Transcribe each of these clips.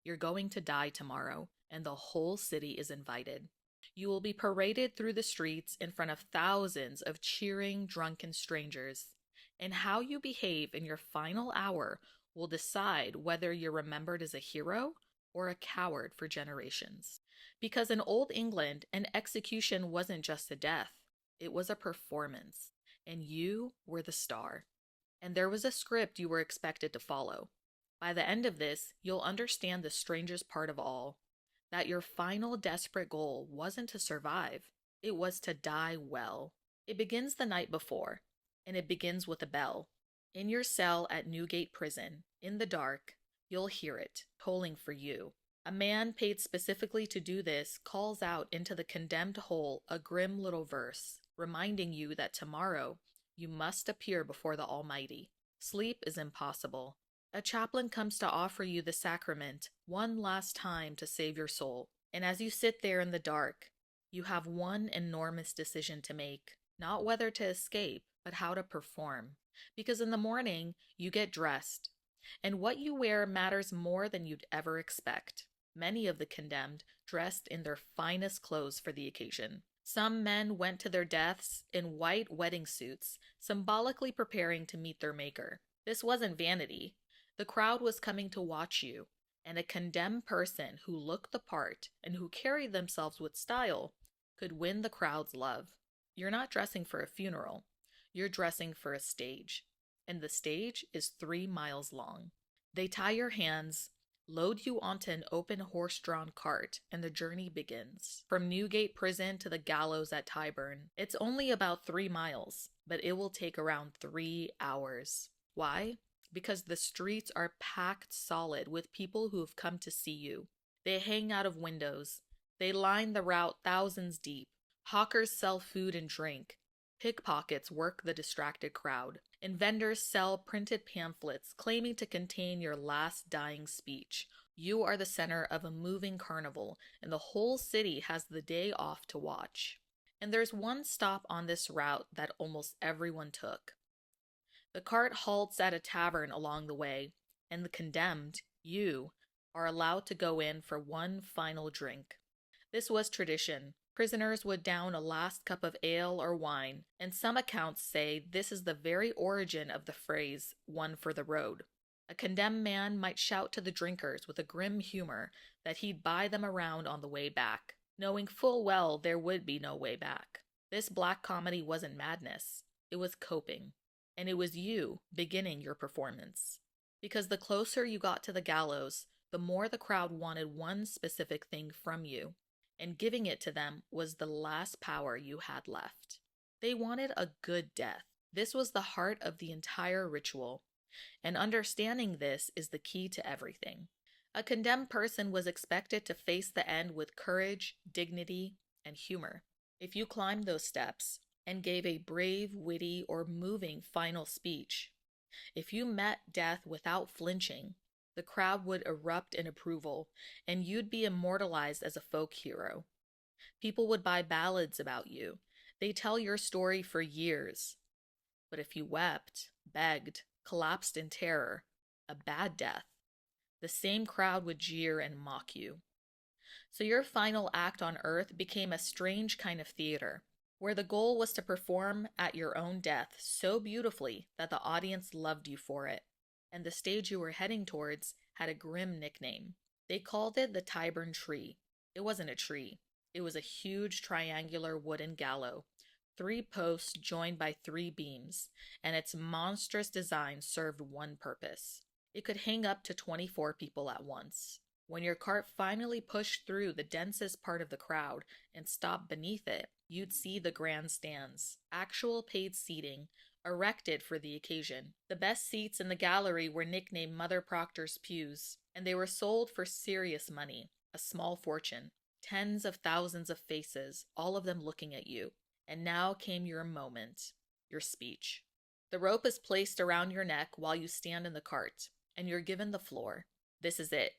You're going to die tomorrow, and the whole city is invited. You will be paraded through the streets in front of thousands of cheering, drunken strangers. And how you behave in your final hour will decide whether you're remembered as a hero or a coward for generations. Because in Old England, an execution wasn't just a death, it was a performance, and you were the star. And there was a script you were expected to follow. By the end of this, you'll understand the strangest part of all, that your final desperate goal wasn't to survive, it was to die well. It begins the night before, and it begins with a bell. In your cell at Newgate Prison, in the dark, you'll hear it, tolling for you. A man paid specifically to do this calls out into the condemned hole a grim little verse, reminding you that tomorrow you must appear before the Almighty. Sleep is impossible. A chaplain comes to offer you the sacrament one last time to save your soul. And as you sit there in the dark, you have one enormous decision to make. Not whether to escape, but how to perform. Because in the morning, you get dressed. And what you wear matters more than you'd ever expect. Many of the condemned dressed in their finest clothes for the occasion. Some men went to their deaths in white wedding suits, symbolically preparing to meet their maker. This wasn't vanity. The crowd was coming to watch you, and a condemned person who looked the part and who carried themselves with style could win the crowd's love. You're not dressing for a funeral. You're dressing for a stage, and the stage is 3 miles long. They tie your hands, load you onto an open horse-drawn cart, and the journey begins. From Newgate Prison to the gallows at Tyburn, it's only about 3 miles, but it will take around 3 hours. Why? Because the streets are packed solid with people who have come to see you. They hang out of windows. They line the route thousands deep. Hawkers sell food and drink. Pickpockets work the distracted crowd, and vendors sell printed pamphlets claiming to contain your last dying speech. You are the center of a moving carnival, and the whole city has the day off to watch. And there's one stop on this route that almost everyone took. The cart halts at a tavern along the way, and the condemned, you, are allowed to go in for one final drink. This was tradition. Prisoners would down a last cup of ale or wine, and some accounts say this is the very origin of the phrase, one for the road. A condemned man might shout to the drinkers with a grim humor that he'd buy them around on the way back, knowing full well there would be no way back. This black comedy wasn't madness, it was coping, and it was you beginning your performance. Because the closer you got to the gallows, the more the crowd wanted one specific thing from you. And giving it to them was the last power you had left. They wanted a good death. This was the heart of the entire ritual, and understanding this is the key to everything. A condemned person was expected to face the end with courage, dignity, and humor. If you climbed those steps and gave a brave, witty, or moving final speech, if you met death without flinching, the crowd would erupt in approval, and you'd be immortalized as a folk hero. People would buy ballads about you. They'd tell your story for years. But if you wept, begged, collapsed in terror, a bad death, the same crowd would jeer and mock you. So your final act on earth became a strange kind of theater, where the goal was to perform at your own death so beautifully that the audience loved you for it. And the stage you were heading towards had a grim nickname. They called it the Tyburn Tree. It wasn't a tree. It was a huge triangular wooden gallows, 3 posts joined by 3 beams, and its monstrous design served one purpose. It could hang up to 24 people at once. When your cart finally pushed through the densest part of the crowd and stopped beneath it, you'd see the grandstands, actual paid seating, erected for the occasion. The best seats in the gallery were nicknamed Mother Proctor's pews, and they were sold for serious money, a small fortune, tens of thousands of faces, all of them looking at you. And now came your moment, your speech. The rope is placed around your neck while you stand in the cart, and you're given the floor. This is it,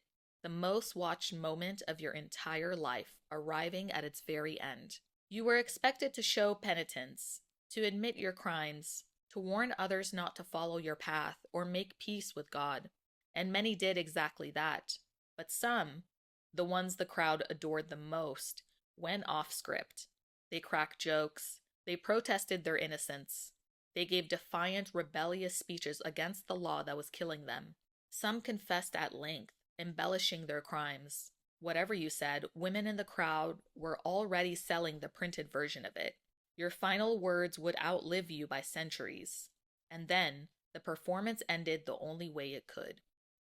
the most watched moment of your entire life, arriving at its very end. You were expected to show penitence, to admit your crimes, to warn others not to follow your path or make peace with God. And many did exactly that. But some, the ones the crowd adored the most, went off script. They cracked jokes, they protested their innocence, they gave defiant, rebellious speeches against the law that was killing them. Some confessed at length, embellishing their crimes. Whatever you said, women in the crowd were already selling the printed version of it. Your final words would outlive you by centuries. And then, the performance ended the only way it could.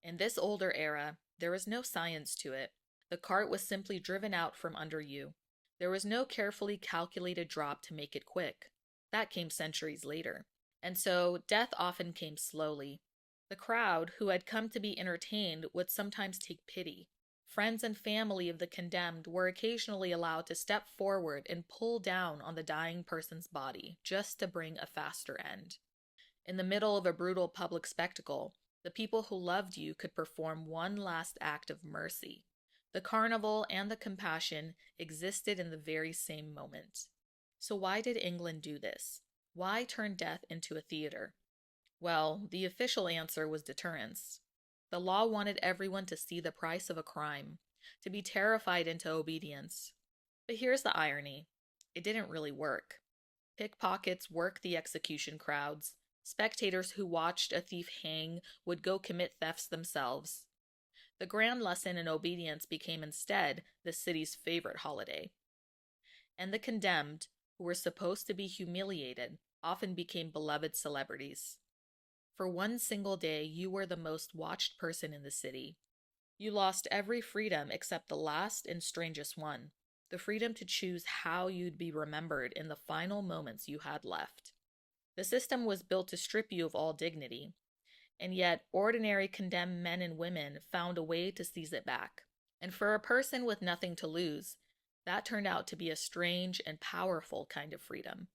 In this older era, there was no science to it. The cart was simply driven out from under you. There was no carefully calculated drop to make it quick. That came centuries later. And so, death often came slowly. The crowd, who had come to be entertained, would sometimes take pity. Friends and family of the condemned were occasionally allowed to step forward and pull down on the dying person's body, just to bring a faster end. In the middle of a brutal public spectacle, the people who loved you could perform one last act of mercy. The carnival and the compassion existed in the very same moment. So why did England do this? Why turn death into a theater? Well, the official answer was deterrence. The law wanted everyone to see the price of a crime, to be terrified into obedience. But here's the irony. It didn't really work. Pickpockets worked the execution crowds. Spectators who watched a thief hang would go commit thefts themselves. The grand lesson in obedience became instead the city's favorite holiday. And the condemned, who were supposed to be humiliated, often became beloved celebrities. For one single day, you were the most watched person in the city. You lost every freedom except the last and strangest one, the freedom to choose how you'd be remembered in the final moments you had left. The system was built to strip you of all dignity, and yet ordinary condemned men and women found a way to seize it back. And for a person with nothing to lose, that turned out to be a strange and powerful kind of freedom.